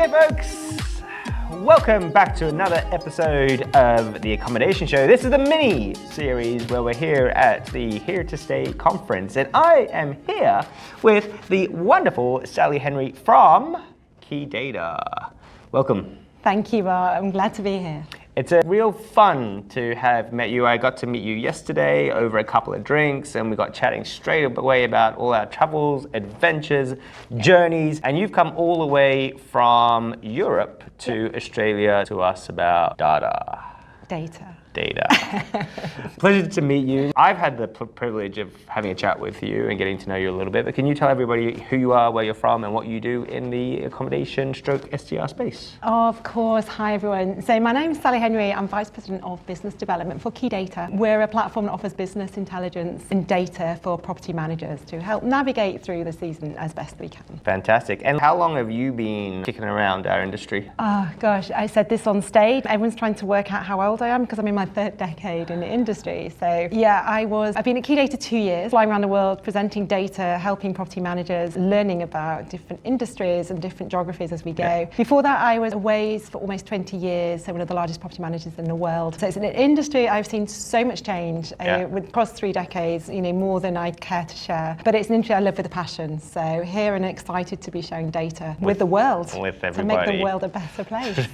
Hey folks! Welcome back to another episode of The Accommodation Show. This is the mini series where we're here at the Here to Stay conference, and I am here with the wonderful Sally Henry from Key Data. Welcome. Thank you, Bart. I'm glad to be here. It's a real fun to have met you. I got to meet you yesterday over a couple of drinks, and we got chatting straight away about all our travels, adventures, journeys, and you've come all the way from Europe to Australia to us about data. Data. Pleasure to meet you. I've had the privilege of having a chat with you and getting to know you a little bit, but can you tell everybody who you are, where you're from, and what you do in the accommodation stroke STR space? Of course. Hi, everyone. So my name's Sally Henry. I'm Vice President of Business Development for Key Data. We're a platform that offers business intelligence and data for property managers to help navigate through the season as best we can. Fantastic. And how long have you been kicking around our industry? Oh, gosh, I said this on stage. Everyone's trying to work out how old I am because I'm in my third decade in the industry. So yeah, I've been at Key Data 2 years, flying around the world, presenting data, helping property managers, learning about different industries and different geographies as we go. Yeah. Before that, I was at Waze for almost 20 years, so one of the largest property managers in the world. So it's an industry I've seen so much change across 3 decades, more than I care to share. But it's an industry I love with a passion. So here and excited to be sharing data with the world. With everybody. To make the world a better place.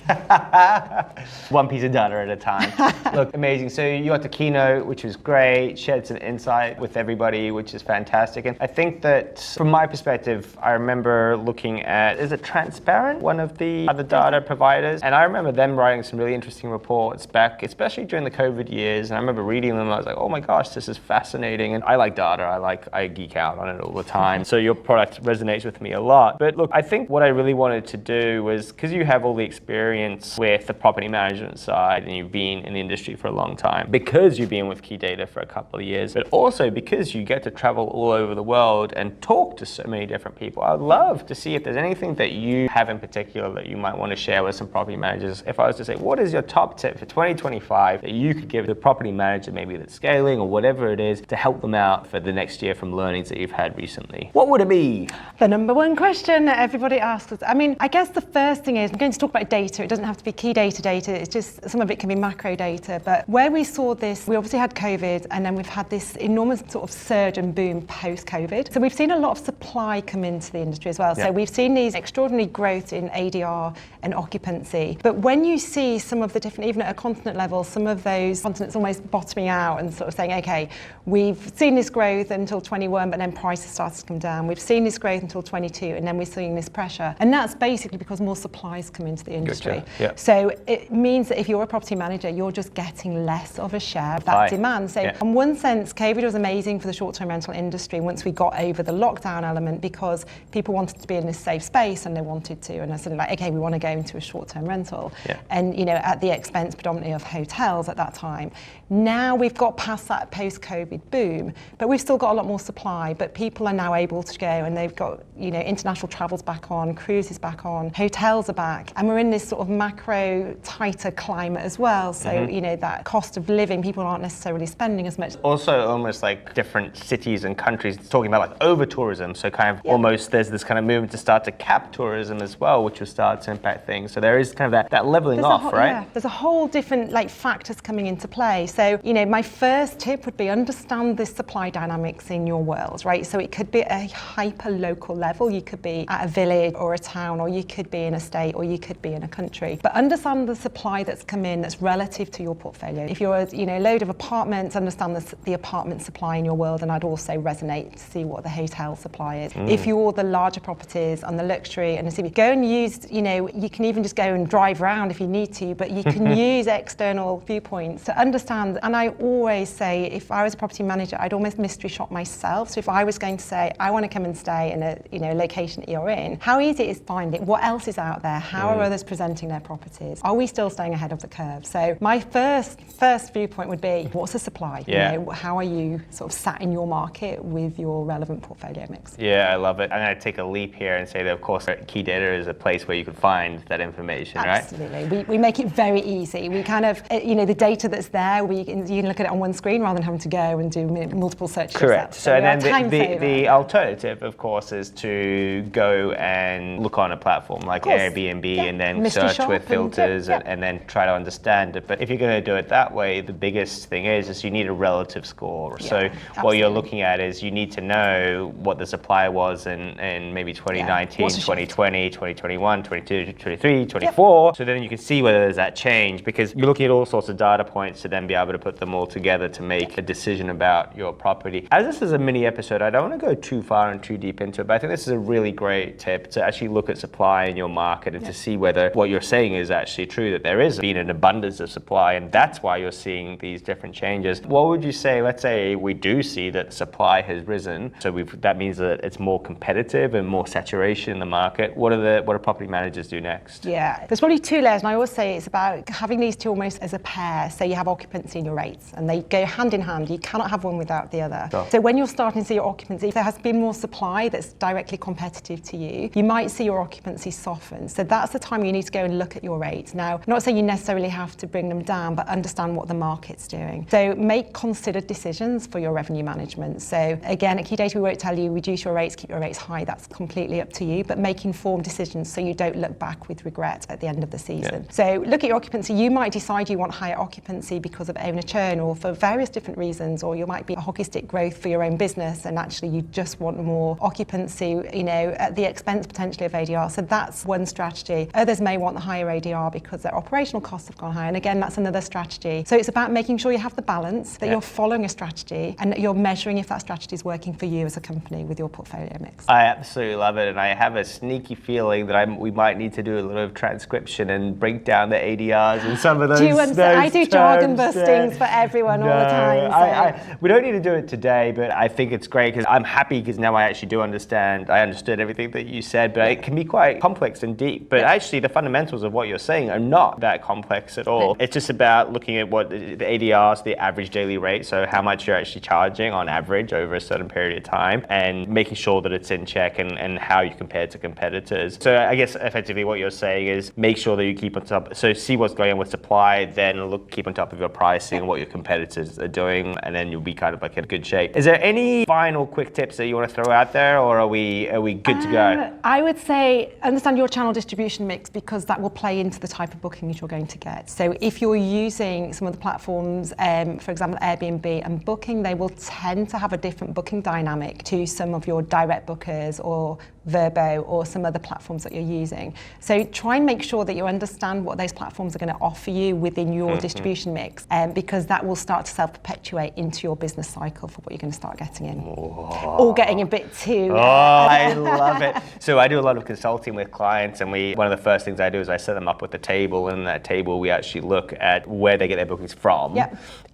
One piece of data at a time. Look, amazing. So you got the keynote, which was great, shared some insight with everybody, which is fantastic. And I think that from my perspective, I remember looking at, is it Transparent, one of the other data providers? And I remember them writing some really interesting reports back, especially during the COVID years. And I remember reading them, and I was like, oh my gosh, this is fascinating. And I like data, I geek out on it all the time. So your product resonates with me a lot. But look, I think what I really wanted to do was, because you have all the experience with the property management side, and you've been in the industry for a long time, because you've been with Key Data for a couple of years, but also because you get to travel all over the world and talk to so many different people. I'd love to see if there's anything that you have in particular that you might want to share with some property managers. If I was to say, what is your top tip for 2025 that you could give the property manager, maybe that's scaling or whatever it is, to help them out for the next year from learnings that you've had recently? What would it be? The number one question that everybody asks us. I guess the first thing is, I'm going to talk about data. It doesn't have to be Key data. It's just, some of it can be macro data. But where we saw this, we obviously had COVID, and then we've had this enormous sort of surge and boom post-COVID. So we've seen a lot of supply come into the industry as well. Yeah. So we've seen these extraordinary growth in ADR and occupancy. But when you see some of the different, even at a continent level, some of those continents almost bottoming out and sort of saying, okay, we've seen this growth until 21, but then prices started to come down. We've seen this growth until 22, and then we're seeing this pressure. And that's basically because more supplies come into the industry. Gotcha. Yeah. So it means that if you're a property manager, you're just getting less of a share of that demand. So in one sense, COVID was amazing for the short-term rental industry once we got over the lockdown element, because people wanted to be in this safe space and they wanted to, and I said, like, okay, we want to go into a short-term rental. Yeah. And at the expense predominantly of hotels at that time. Now we've got past that post-COVID boom, but we've still got a lot more supply, but people are now able to go, and they've got, international travel's back on, cruises back on, hotels are back, and we're in this sort of macro tighter climate as well. So, that cost of living, people aren't necessarily spending as much. Also, almost like different cities and countries talking about like over tourism. So kind of almost there's this kind of movement to start to cap tourism as well, which will start to impact things. So there is kind of that leveling off, right? Yeah, there's a whole different factors coming into play. So, my first tip would be understand the supply dynamics in your world, right? So it could be at a hyper local level. You could be at a village or a town, or you could be in a state, or you could be in a country. But understand the supply that's come in that's relative to your portfolio. If you're a load of apartments, understand the apartment supply in your world, and I'd also resonate to see what the hotel supply is. If you're the larger properties and the luxury and the city, go and use, you can even just go and drive around if you need to, but you can use external viewpoints to understand. And I always say, if I was a property manager, I'd almost mystery shop myself. So if I was going to say, I want to come and stay in a location that you're in, how easy it is to find it? What else is out there? How are others presenting their properties? Are we still staying ahead of the curve? So my first first viewpoint would be, what's the supply? Yeah. You know, how are you sort of sat in your market with your relevant portfolio mix? Yeah, I love it. I'm going to take a leap here and say that, of course, Key Data is a place where you can find that information, right? Absolutely. We make it very easy. We kind of, the data that's there, you can look at it on one screen rather than having to go and do multiple searches. Correct. So we are then the alternative, of course, is to go and look on a platform like Airbnb and then Mystery search shop with filters and and then try to understand it. But if you're going to do it that way, the biggest thing is you need a relative score. Yeah, so absolutely. what you're looking at is you need to know what the supply was in maybe 2019, 2020, 2021, 22, 23, 24. Yep. So then you can see whether there's that change, because you're looking at all sorts of data points to then be able to put them all together to make a decision about your property. As this is a mini episode, I don't want to go too far and too deep into it, but I think this is a really great tip to actually look at supply in your market and to see whether what you're saying is actually true, that there is been an abundance of supply and that's why you're seeing these different changes. What would you say, let's say we do see that supply has risen, so that means that it's more competitive and more saturation in the market. What do property managers do next? Yeah, there's probably two layers, and I always say it's about having these two almost as a pair. So you have occupancy and your rates, and they go hand in hand. You cannot have one without the other. Sure. So when you're starting to see your occupancy, if there has been more supply that's directly competitive to you, you might see your occupancy soften. So that's the time you need to go and look at your rates. Now, I'm not saying you necessarily have to bring them down, but understand what the market's doing. So make considered decisions for your revenue management. So again, at Key Data, we won't tell you reduce your rates, keep your rates high. That's completely up to you, but make informed decisions so you don't look back with regret at the end of the season. Yeah. So look at your occupancy. You might decide you want higher occupancy because of owner churn or for various different reasons, or you might be a hockey stick growth for your own business and actually you just want more occupancy, at the expense potentially of ADR. So that's one strategy. Others may want the higher ADR because their operational costs have gone higher. And again, that's another strategy. So it's about making sure you have the balance, that you're following a strategy and that you're measuring if that strategy is working for you as a company with your portfolio mix. I absolutely love it. And I have a sneaky feeling that we might need to do a little transcription and break down the ADRs and some of those. I do jargon bustings for everyone all the time. So. We don't need to do it today, but I think it's great because I'm happy because now I actually do understand. I understood everything that you said, but it can be quite complex and deep. But actually, the fundamentals of what you're saying are not that complex at all. It's just about looking at what the ADRs, the average daily rate, so how much you're actually charging on average over a certain period of time, and making sure that it's in check and how you compare to competitors. So I guess effectively what you're saying is make sure that you keep on top. So see what's going on with supply, then keep on top of your pricing and what your competitors are doing, and then you'll be kind of like in good shape. Is there any final quick tips that you want to throw out there, or are we good to go? I would say understand your channel distribution mix, because that will play into the type of bookings you're going to get. So if you're using some of the platforms, for example, Airbnb and Booking, they will tend to have a different booking dynamic to some of your direct bookers or Vrbo or some other platforms that you're using. So try and make sure that you understand what those platforms are going to offer you within your distribution mix, because that will start to self-perpetuate into your business cycle for what you're going to start getting in. Or getting a bit too... I love it. So I do a lot of consulting with clients, and one of the first things I do is I set them up with a table, and in that table we actually look at where they get their bookings from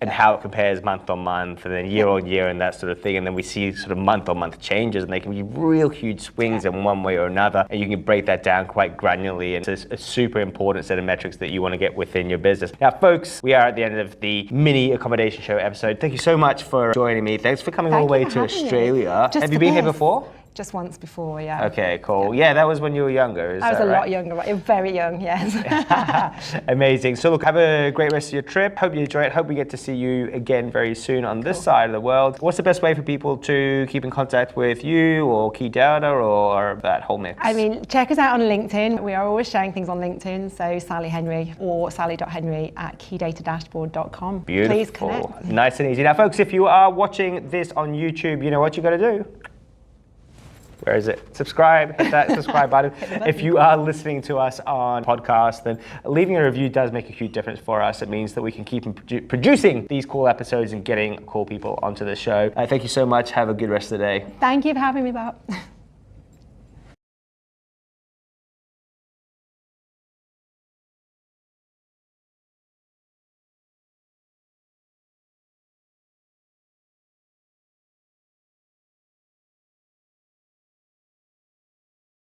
and how it compares month on month and then year on year and that sort of thing. And then we see sort of month on month changes, and they can be real huge swings in one way or another, and you can break that down quite granularly, and it's a super important set of metrics that you want to get within your business. Now folks, we are at the end of the mini accommodation show episode. Thank you so much for joining me. Thanks for coming all the way to Australia. Have you been here before? Just once before, yeah. Okay, cool. Yeah, that was when you were younger, I was a lot younger, very young, yes. Amazing. So look, have a great rest of your trip. Hope you enjoy it. Hope we get to see you again very soon on this side of the world. What's the best way for people to keep in contact with you or Key Data or that whole mix? I mean, check us out on LinkedIn. We are always sharing things on LinkedIn. So Sally Henry or sally.henry@keydatadashboard.com. Beautiful. Please connect. Nice and easy. Now folks, if you are watching this on YouTube, you know what you got to do. Where is it? Subscribe, hit that subscribe button. If you are listening to us on podcast, then leaving a review does make a huge difference for us. It means that we can keep producing these cool episodes and getting cool people onto the show. Thank you so much. Have a good rest of the day. Thank you for having me, Bob.